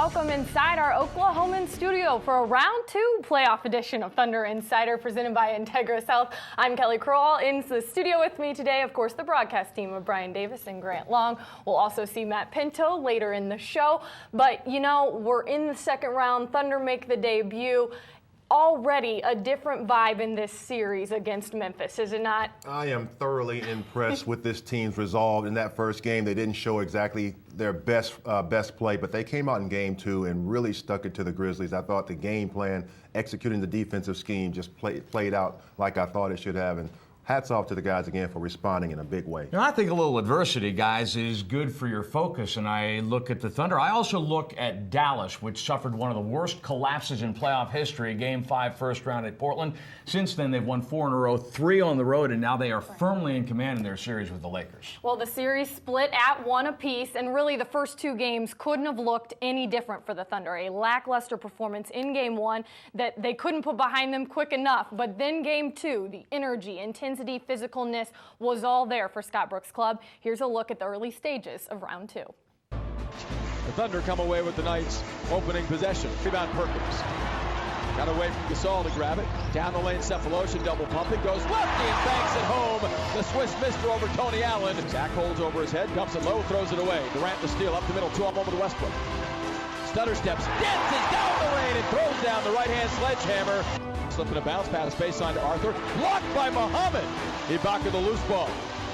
welcome inside our Oklahoman studio for a round 2 playoff edition of Thunder Insider presented by Integra Health. I'm Kelly Crowell. In the studio with me today, of course, the broadcast team of Brian Davis and Grant Long. We'll also see Matt Pinto later in the show. But, you know, we're in the second round. Thunder make the debut. Already a different vibe in this series against Memphis, is it not? I am thoroughly impressed with this team's resolve in that first game. They didn't show exactly their best play, but they came out in game 2 and really stuck it to the Grizzlies. I thought the game plan, executing the defensive scheme, just played out like I thought it should have. And hats off to the guys again for responding in a big way. You know, I think a little adversity, guys, is good for your focus, and I look at the Thunder. I also look at Dallas, which suffered one of the worst collapses in playoff history, Game 5 first round at Portland. Since then, they've won 4 in a row, 3 on the road, and now they are firmly in command in their series with the Lakers. Well, the series split at 1 apiece, and really the first 2 games couldn't have looked any different for the Thunder. A lackluster performance in Game 1 that they couldn't put behind them quick enough, but then Game 2, the energy, intensity, physicalness was all there for Scott Brooks' club. Here's a look at the early stages of round 2. The Thunder come away with the Knights' opening possession. Rebound Perkins. Got away from Gasol to grab it. Down the lane, Cephaloshin double pump. It goes lefty and banks it home. The Swiss mister over Tony Allen. Zach holds over his head, dumps it low, throws it away. Durant the steal up the middle, 2-on-1 with Westbrook. Stutter steps, dances down the lane and throws down the right-hand sledgehammer. Slipping a bounce pass baseline to Arthur. Blocked by Muhammad. Ibaka the loose ball.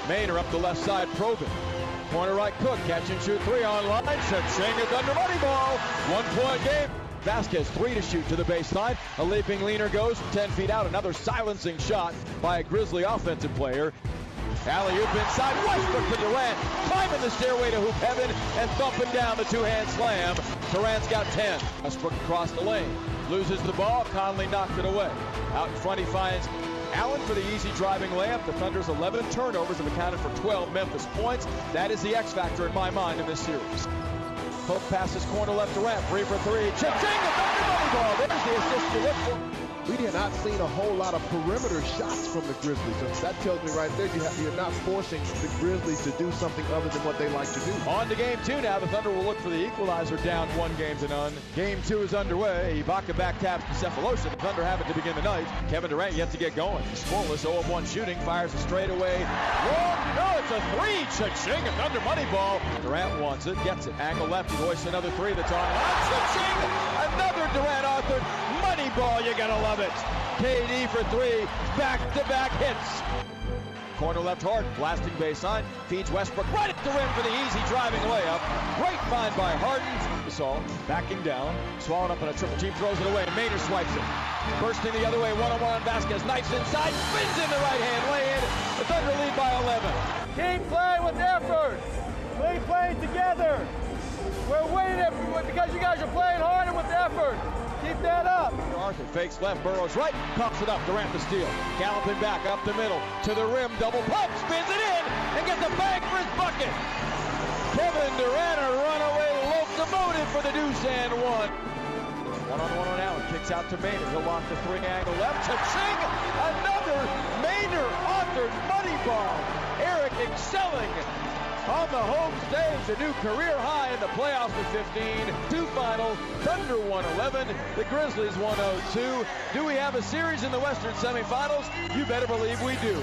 Maynard up the left side, probing. Corner right, Cook. Catch and shoot 3 on line. Cha-ching, a Thunder money ball. 1-point game. Vasquez 3 to shoot to the baseline. A leaping leaner goes from 10 feet out. Another silencing shot by a Grizzly offensive player. Alley-oop inside, Westbrook for Durant, climbing the stairway to hoop heaven and thumping down the 2-hand slam. Durant's got 10. Westbrook across the lane, loses the ball, Conley knocked it away. Out in front he finds Allen for the easy driving layup. The Thunder's 11 turnovers have accounted for 12 Memphis points. That is the X factor in my mind in this series. Pope passes corner left Durant, 3 for 3. Ching, the Thunder money ball. There's the assist you look for. We have not seen a whole lot of perimeter shots from the Grizzlies. So that tells me right there you're not forcing the Grizzlies to do something other than what they like to do. On to Game 2 now. The Thunder will look for the equalizer down 1-0. Game 2 is underway. Ibaka back taps to Cephaloshin. The Thunder have it to begin the night. Kevin Durant yet to get going. He's scoreless, 0 of 1 shooting. Fires a straightaway. Long. No, it's a 3. Cha-ching, a Thunder money ball. Durant wants it, gets it. Angle left. He hoists another 3 that's on. Cha-ching, another Durant Arthur money ball. You gotta love it. KD for 3, back-to-back hits. Corner left Harden, blasting baseline, feeds Westbrook right at the rim for the easy driving layup. Great find by Harden. Gasol backing down, swallowed up in a triple team, throws it away, and Maynard swipes it. Bursting the other way, 1-on-1 on Vasquez, knifes inside, spins in the right hand lane. The Thunder lead by 11. Keep playing with effort. Keep playing together. We're winning because you guys are playing harder with effort. Keep that up. Arthur fakes left, Burrows right, pumps it up, Durant the steal. Galloping back up the middle, to the rim, double pump, spins it in, and gets a bang for his bucket. Kevin Durant, a runaway locomotive for the deuce and 1. 1-on-1 on Allen, kicks out to Maynard. He'll lock the 3 angle left, cha-ching, another Maynard Arthur money ball. Eric excelling on the home stage, a new career high in the playoffs with 15. 2 final, Thunder 111, the Grizzlies 102. Do we have a series in the Western semifinals? You better believe we do.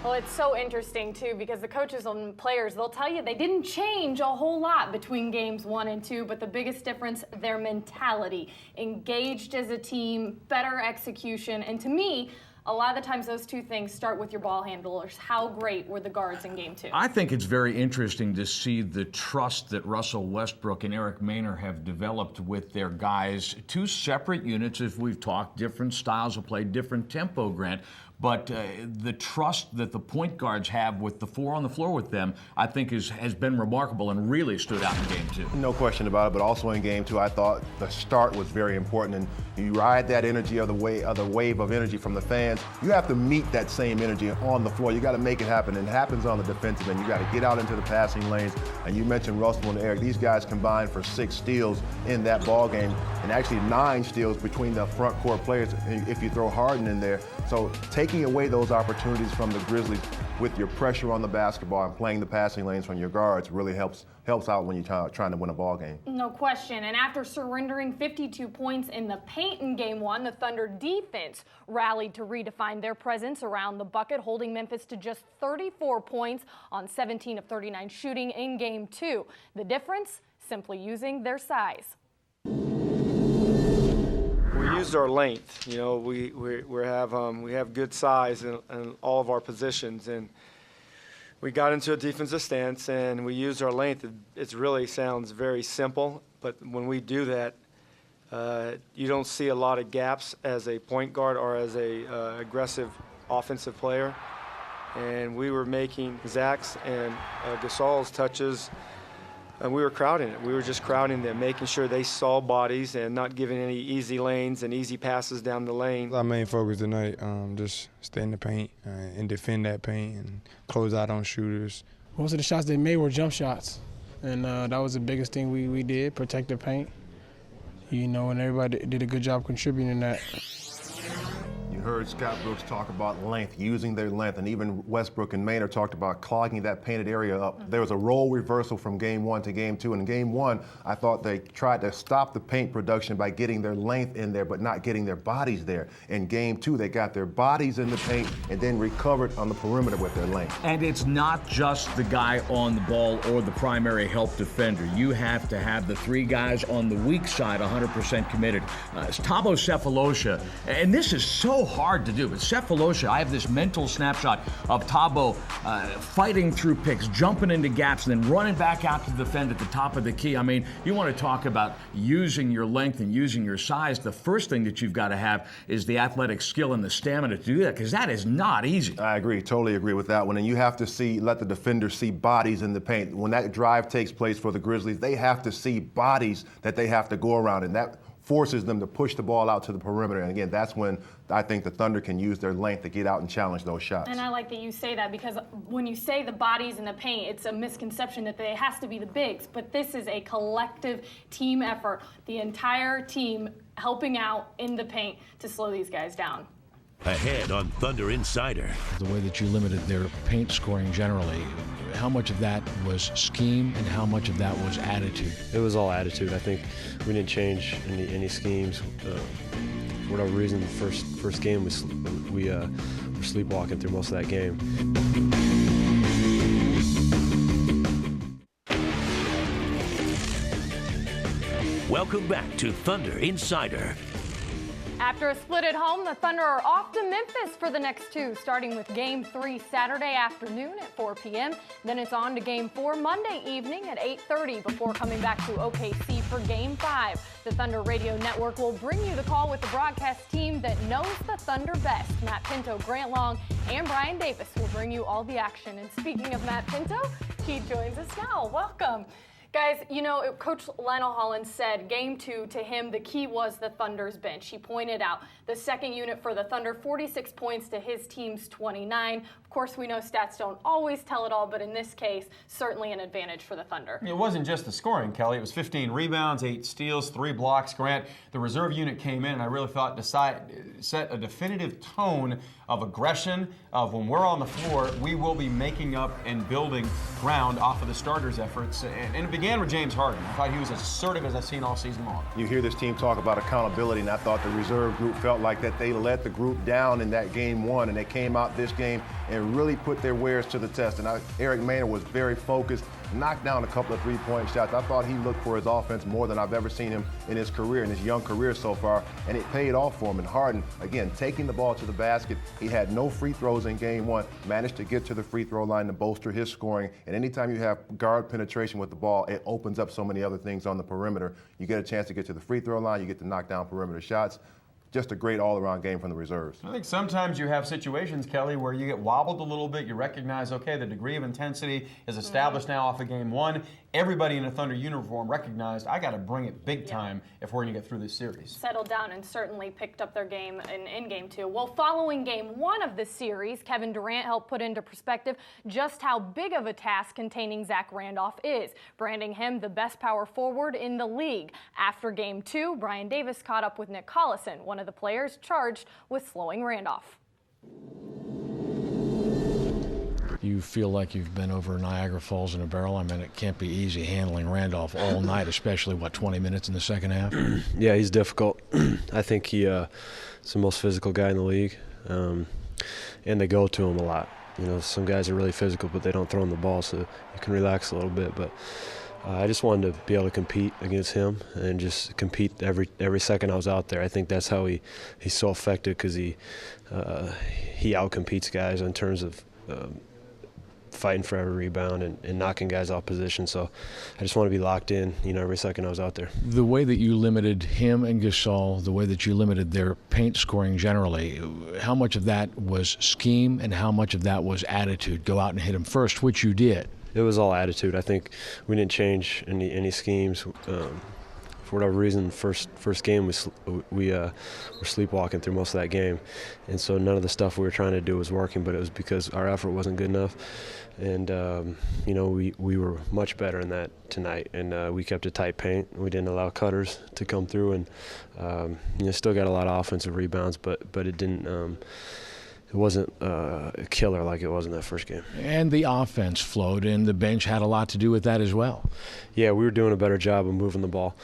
Well, it's so interesting, too, because the coaches and players, they'll tell you they didn't change a whole lot between games 1 and 2, but the biggest difference, their mentality. Engaged as a team, better execution, and to me, a lot of the times those 2 things start with your ball handlers. How great were the guards in Game 2? I think it's very interesting to see the trust that Russell Westbrook and Eric Maynard have developed with their guys. 2 separate units, as we've talked, different styles of play, different tempo, Grant. But the trust that the point guards have with the 4 on the floor with them, I think has been remarkable and really stood out in Game 2. No question about it, but also in Game 2, I thought the start was very important. And you ride that energy of the wave of energy from the fans. You have to meet that same energy on the floor. You got to make it happen, and it happens on the defensive end. You got to get out into the passing lanes. And you mentioned Russell and Eric. These guys combined for 6 steals in that ball game, and actually 9 steals between the front court players if you throw Harden in there. So taking away those opportunities from the Grizzlies with your pressure on the basketball and playing the passing lanes from your guards really helps out when you're trying to win a ball game. No question. And after surrendering 52 points in the paint in Game 1, the Thunder defense rallied to redefine their presence around the bucket, holding Memphis to just 34 points on 17 of 39 shooting in Game 2. The difference? Simply using their size. We used our length. You know, we have good size in all of our positions, and we got into a defensive stance and we used our length. It really sounds very simple, but when we do that, you don't see a lot of gaps as a point guard or as a aggressive offensive player. And we were making Zach's and Gasol's touches. And we were crowding it. We were just crowding them, making sure they saw bodies and not giving any easy lanes and easy passes down the lane. Our main focus tonight, just stay in the paint and defend that paint and close out on shooters. Most of the shots they made were jump shots, and that was the biggest thing we did, protect the paint. You know, and everybody did a good job contributing to that. You heard Scott Brooks talk about length, using their length, and even Westbrook and Maynard talked about clogging that painted area up. There was a role reversal from Game 1 to Game 2. In Game 1, I thought they tried to stop the paint production by getting their length in there, but not getting their bodies there. In Game 2, they got their bodies in the paint and then recovered on the perimeter with their length. And it's not just the guy on the ball or the primary help defender. You have to have the three guys on the weak side 100% committed. It's Thabo Sefolosha, and this is so hard to do, but Sefolosha, I have this mental snapshot of Thabo fighting through picks, jumping into gaps, and then running back out to defend at the top of the key. I mean, you want to talk about using your length and using your size. The first thing that you've got to have is the athletic skill and the stamina to do that, because that is not easy. I agree, totally agree with that one. And you have to let the defenders see bodies in the paint. When that drive takes place for the Grizzlies, they have to see bodies that they have to go around, and that forces them to push the ball out to the perimeter. And again, that's when I think the Thunder can use their length to get out and challenge those shots. And I like that you say that, because when you say the bodies in the paint, it's a misconception that it has to be the bigs. But this is a collective team effort. The entire team helping out in the paint to slow these guys down. Ahead on Thunder Insider. The way that you limited their paint scoring generally, how much of that was scheme and how much of that was attitude? It was all attitude. I think we didn't change any schemes. For whatever reason, the first game we were sleepwalking through most of that game. Welcome back to Thunder Insider. After a split at home, the Thunder are off to Memphis for the next two, starting with Game 3 Saturday afternoon at 4 p.m. Then it's on to Game 4 Monday evening at 8:30 before coming back to OKC for Game 5. The Thunder Radio Network will bring you the call with the broadcast team that knows the Thunder best. Matt Pinto, Grant Long, and Brian Davis will bring you all the action. And speaking of Matt Pinto, he joins us now. Welcome. Guys, you know, Coach Lionel Hollins said Game 2 to him, the key was the Thunder's bench. He pointed out the second unit for the Thunder, 46 points to his team's 29. Of course, we know stats don't always tell it all, but in this case, certainly an advantage for the Thunder. It wasn't just the scoring, Kelly. It was 15 rebounds, 8 steals, 3 blocks. Grant, the reserve unit came in, and I really thought set a definitive tone of aggression, of when we're on the floor, we will be making up and building ground off of the starters' efforts. And it began with James Harden. I thought he was as assertive as I've seen all season long. You hear this team talk about accountability, and I thought the reserve group felt like that they let the group down in that Game 1, and they came out this game and really put their wares to the test. And Eric Maynard was very focused, knocked down a couple of three-point shots. I thought he looked for his offense more than I've ever seen him in his career, in his young career so far, and it paid off for him. And Harden, again, taking the ball to the basket. He had no free throws in Game 1, managed to get to the free throw line to bolster his scoring. And anytime you have guard penetration with the ball, it opens up so many other things on the perimeter. You get a chance to get to the free throw line, you get to knock down perimeter shots. Just a great all-around game from the reserves. I think sometimes you have situations, Kelly, where you get wobbled a little bit. You recognize, okay, the degree of intensity is established now off of Game 1. Everybody in a Thunder uniform recognized, I got to bring it big time if we're going to get through this series. Settled down and certainly picked up their game in Game 2. Well, following Game 1 of the series, Kevin Durant helped put into perspective just how big of a task containing Zach Randolph is, branding him the best power forward in the league. After Game 2, Brian Davis caught up with Nick Collison, one of the players charged with slowing Randolph. You feel like you've been over Niagara Falls in a barrel. I mean, it can't be easy handling Randolph all night, especially, 20 minutes in the second half? Yeah, he's difficult. I think he's the most physical guy in the league, and they go to him a lot. You know, some guys are really physical, but they don't throw him the ball, so you can relax a little bit. But I just wanted to be able to compete against him and just compete every second I was out there. I think that's how he's so effective, because he outcompetes guys in terms of fighting for every rebound and knocking guys off position. So I just want to be locked in, every second I was out there. The way that you limited him and Gasol, the way that you limited their paint scoring generally, how much of that was scheme and how much of that was attitude? Go out and hit him first, which you did. It was all attitude. I think we didn't change any schemes. For whatever reason, first game we were sleepwalking through most of that game, and so none of the stuff we were trying to do was working. But it was because our effort wasn't good enough, and we were much better in that tonight. And we kept a tight paint. We didn't allow cutters to come through, and still got a lot of offensive rebounds, but it didn't. It wasn't a killer like it was in that first game. And the offense flowed, and the bench had a lot to do with that as well. Yeah, we were doing a better job of moving the ball.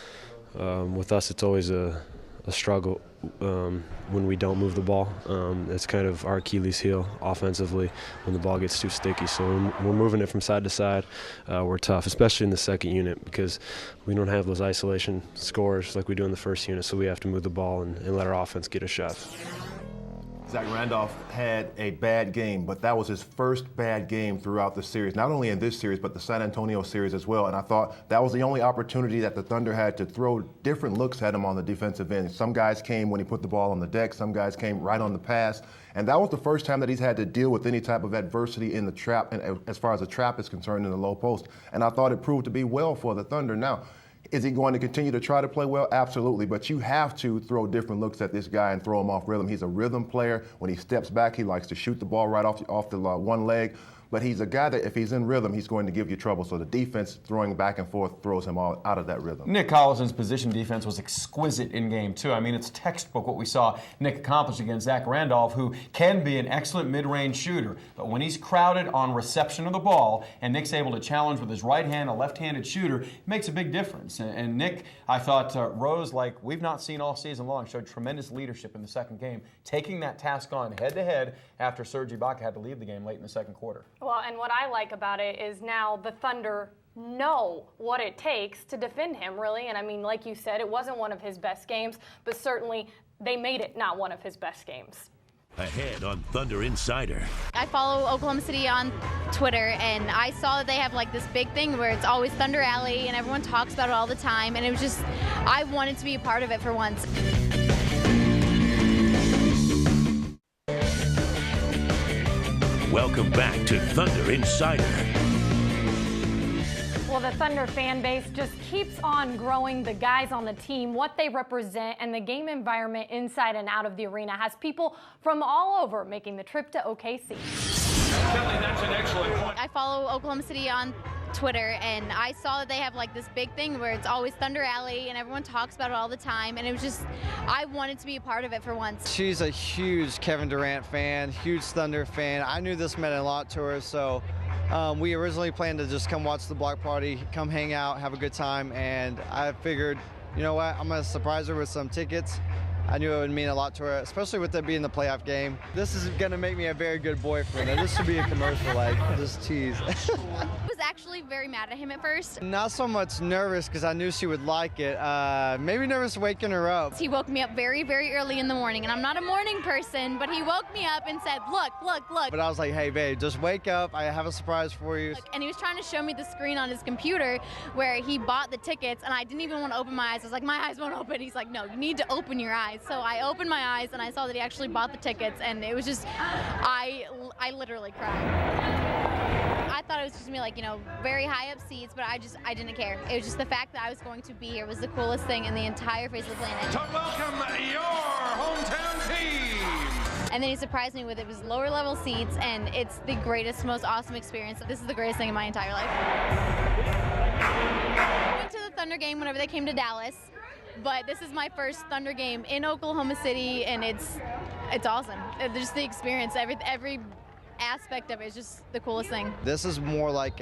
With us, it's always a struggle when we don't move the ball. It's kind of our Achilles heel offensively when the ball gets too sticky. So when we're moving it from side to side, we're tough, especially in the second unit, because we don't have those isolation scores like we do in the first unit, so we have to move the ball and let our offense get a shot. Zach Randolph had a bad game, but that was his first bad game throughout the series, not only in this series, but the San Antonio series as well. And I thought that was the only opportunity that the Thunder had to throw different looks at him on the defensive end. Some guys came when he put the ball on the deck, some guys came right on the pass. And that was the first time that he's had to deal with any type of adversity in the trap, and as far as the trap is concerned, in the low post. And I thought it proved to be well for the Thunder. Now, is he going to continue to try to play well? Absolutely. But you have to throw different looks at this guy and throw him off rhythm. He's a rhythm player. When he steps back, he likes to shoot the ball right off the one leg. But he's a guy that if he's in rhythm, he's going to give you trouble. So the defense throwing back and forth throws him all out of that rhythm. Nick Collison's position defense was exquisite in game two. I mean, it's textbook what we saw Nick accomplish against Zach Randolph, who can be an excellent mid-range shooter. But when he's crowded on reception of the ball and Nick's able to challenge with his right hand, a left-handed shooter, it makes a big difference. And Nick, I thought, rose like we've not seen all season long, showed tremendous leadership in the second game, taking that task on head-to-head after Serge Ibaka had to leave the game late in the second quarter. Well, and what I like about it is now the Thunder know what it takes to defend him, really. And I mean, like you said, it wasn't one of his best games, but certainly they made it not one of his best games. Ahead on Thunder Insider. I follow Oklahoma City on Twitter, and I saw that they have like this big thing where it's always Thunder Alley, and everyone talks about it all the time. And it was just, I wanted to be a part of it for once. Welcome back to Thunder Insider. Well, the Thunder fan base just keeps on growing. The guys on the team, what they represent, and the game environment inside and out of the arena has people from all over making the trip to OKC. Kelly, that's an excellent point. I follow Oklahoma City on Twitter, and I saw that they have like this big thing where it's always Thunder Alley, and everyone talks about it all the time. And it was just, I wanted to be a part of it for once. She's a huge Kevin Durant fan, huge Thunder fan. I knew this meant a lot to her, so we originally planned to just come watch the block party, come hang out, have a good time, and I figured, you know what, I'm going to surprise her with some tickets. I knew it would mean a lot to her, especially with it being the playoff game. This is going to make me a very good boyfriend. And this should be a commercial, like, just tease. I was actually very mad at him at first. Not so much nervous because I knew she would like it. Maybe nervous waking her up. He woke me up very, very early in the morning, and I'm not a morning person, but he woke me up and said, look, look, look. But I was like, hey, babe, just wake up. I have a surprise for you. And he was trying to show me the screen on his computer where he bought the tickets, and I didn't even want to open my eyes. I was like, my eyes won't open. He's like, no, you need to open your eyes. So I opened my eyes, and I saw that he actually bought the tickets, and it was just, I literally cried. I thought it was just gonna be like, you know, very high up seats, but I didn't care. It was just the fact that I was going to be here was the coolest thing in the entire face of the planet. To welcome your hometown team. And then he surprised me with it was lower level seats, and it's the greatest, most awesome experience. This is the greatest thing in my entire life. I went to the Thunder game whenever they came to Dallas, but this is my first Thunder game in Oklahoma City, and it's It's awesome. Just the experience, every aspect of it is just the coolest thing. This is more like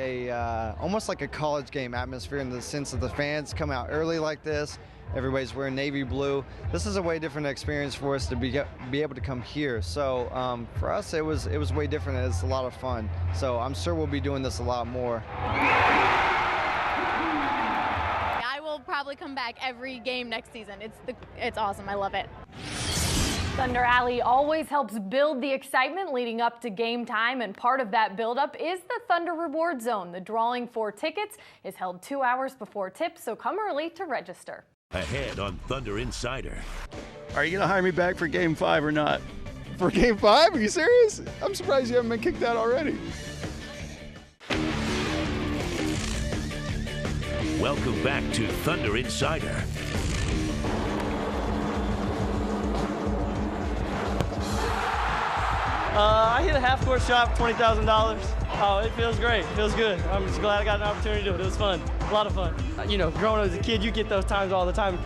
almost like a college game atmosphere in the sense that the fans come out early like this. Everybody's wearing navy blue. This is a way different experience for us to be able to come here. So for us, it was way different. It's a lot of fun. So I'm sure we'll be doing this a lot more. I will probably come back every game next season. It's awesome. I love it. Thunder Alley always helps build the excitement leading up to game time, and part of that buildup is the Thunder Reward Zone. The drawing for tickets is held 2 hours before tip, so come early to register. Ahead on Thunder Insider. Are you going to hire me back for Game 5 or not? For Game 5? Are you serious? I'm surprised you haven't been kicked out already. Welcome back to Thunder Insider. I hit a half-court shot for $20,000. Oh, it feels great. It feels good. I'm just glad I got an opportunity to do it. It was fun. A lot of fun. You know, growing up as a kid, you get those times all the time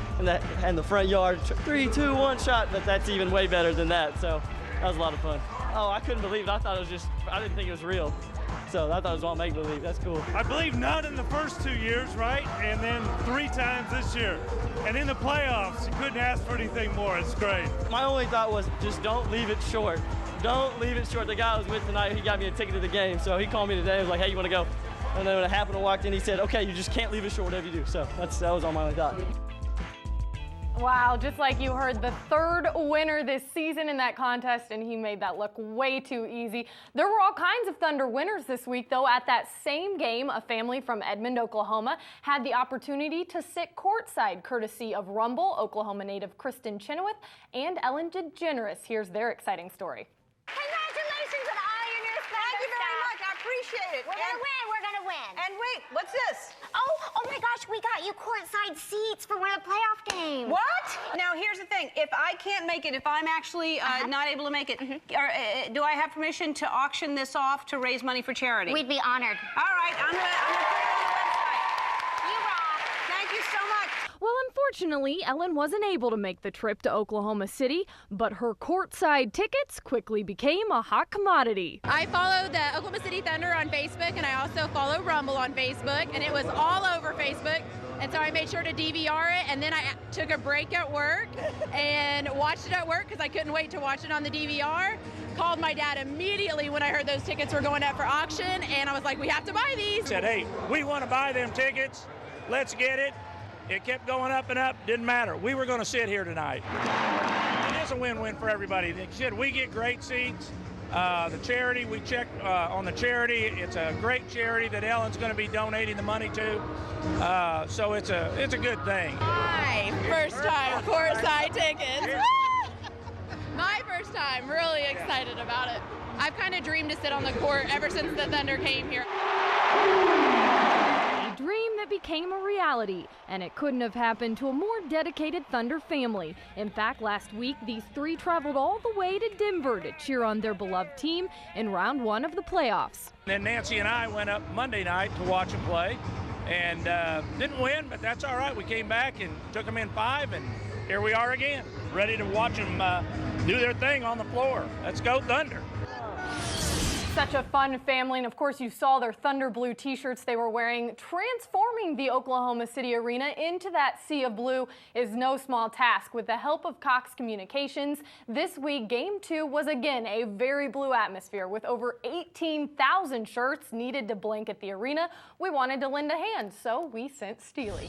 in the front yard. 3, 2, 1 shot, but that's even way better than that. So that was a lot of fun. Oh, I couldn't believe it. I thought it was just, I didn't think it was real. So I thought it was all make-believe. That's cool. I believe none in the first 2 years, right? And then 3 times this year. And in the playoffs, you couldn't ask for anything more. It's great. My only thought was just don't leave it short. Don't leave it short. The guy I was with tonight, he got me a ticket to the game. So he called me today. He was like, hey, you want to go? And then when it happened, I walked in, he said, okay, you just can't leave it short, whatever you do. So that was all my only thought. Wow, just like you heard, the third winner this season in that contest, and he made that look way too easy. There were all kinds of Thunder winners this week, though. At that same game, a family from Edmond, Oklahoma, had the opportunity to sit courtside, courtesy of Rumble, Oklahoma native Kristen Chenoweth, and Ellen DeGeneres. Here's their exciting story. Congratulations on all your new Thunder. Thank you very much. I appreciate it. We're gonna win. We're gonna win. And wait, what's this? Oh my gosh, we got you courtside seats for one of the playoff games. What? Now, here's the thing. If I can't make it, if I'm actually not able to make it, do I have permission to auction this off to raise money for charity? We'd be honored. All right, I'm gonna put it on the website. You rock. Thank you so much. Well, unfortunately, Ellen wasn't able to make the trip to Oklahoma City, but her courtside tickets quickly became a hot commodity. I follow the Oklahoma City Thunder on Facebook, and I also follow Rumble on Facebook, and it was all over Facebook. And so I made sure to DVR it, and then I took a break at work and watched it at work because I couldn't wait to watch it on the DVR. Called my dad immediately when I heard those tickets were going up for auction, and I was like, we have to buy these. Said, hey, we want to buy them tickets. Let's get it. It kept going up and up. Didn't matter. We were going to sit here tonight. It is a win-win for everybody. Like you said, we get great seats. The charity, we checked on the charity. It's a great charity that Ellen's going to be donating the money to. So it's a good thing. My first time courtside tickets. My first time. Really excited about it. I've kind of dreamed to sit on the court ever since the Thunder came here. A dream that became a reality, and it couldn't have happened to a more dedicated Thunder family. In fact, last week, these three traveled all the way to Denver to cheer on their beloved team in round 1 of the playoffs. Then Nancy and I went up Monday night to watch them play, and didn't win, but that's all right. We came back and took them in 5, and here we are again, ready to watch them do their thing on the floor. Let's go Thunder. Such a fun family, and of course you saw their Thunder Blue t-shirts they were wearing. Transforming the Oklahoma City Arena into that sea of blue is no small task. With the help of Cox Communications, this week Game 2 was again a very blue atmosphere with over 18,000 shirts needed to blanket the arena. We wanted to lend a hand, so we sent Steely.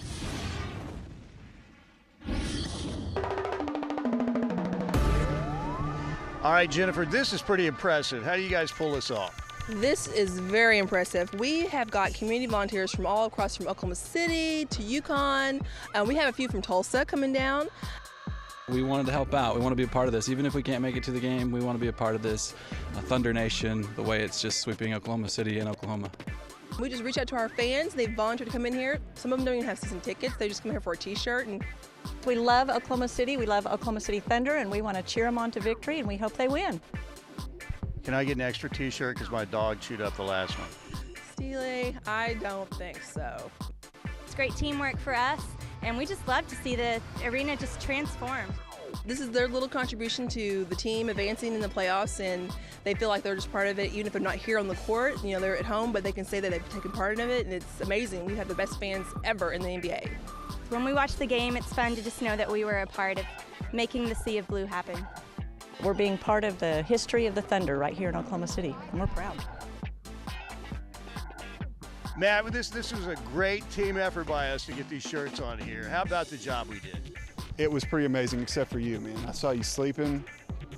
All right, Jennifer, this is pretty impressive. How do you guys pull this off? This is very impressive. We have got community volunteers from all across from Oklahoma City to Yukon. We have a few from Tulsa coming down. We wanted to help out. We want to be a part of this. Even if we can't make it to the game, we want to be a part of this Thunder Nation, the way it's just sweeping Oklahoma City and Oklahoma. We just reach out to our fans. They've volunteered to come in here. Some of them don't even have season tickets. They just come here for a t-shirt. And we love Oklahoma City. We love Oklahoma City Thunder, and we want to cheer them on to victory, and we hope they win. Can I get an extra t-shirt because my dog chewed up the last one? Steely, I don't think so. It's great teamwork for us, and we just love to see the arena just transform. this is their little contribution to the team advancing in the playoffs, and they feel like they're just part of it, even if they're not here on the court. You know, they're at home, but they can say that they've taken part of it, and it's amazing. We have the best fans ever in the NBA. When we watch the game, it's fun to just know that we were a part of making the Sea of Blue happen. We're being part of the history of the Thunder right here in Oklahoma City, and we're proud. Matt, this was a great team effort by us to get these shirts on here. How about the job we did? It was pretty amazing, except for you, man. I saw you sleeping.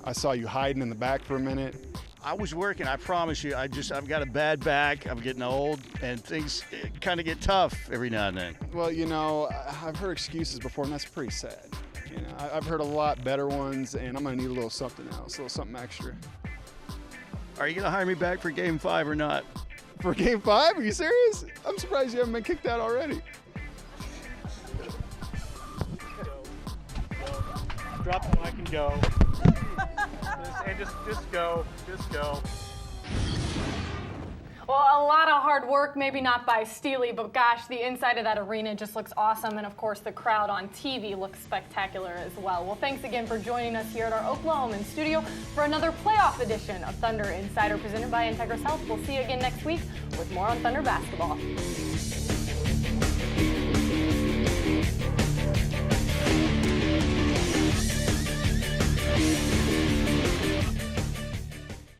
I saw you hiding in the back for a minute. I was working, I promise you. I've got a bad back. I'm getting old, and things kind of get tough every now and then. Well, you know, I've heard excuses before, and that's pretty sad. You know, I've heard a lot better ones, and I'm gonna need a little something else, a little something extra. Are you gonna hire me back for Game 5 or not? For Game 5? Are you serious? I'm surprised you haven't been kicked out already. Drop the mic and go. Just go. Well, a lot of hard work, maybe not by Steely, but gosh, the inside of that arena just looks awesome. And of course, the crowd on TV looks spectacular as well. Well, thanks again for joining us here at our Oklahoman studio for another playoff edition of Thunder Insider presented by Integra Health. We'll see you again next week with more on Thunder basketball.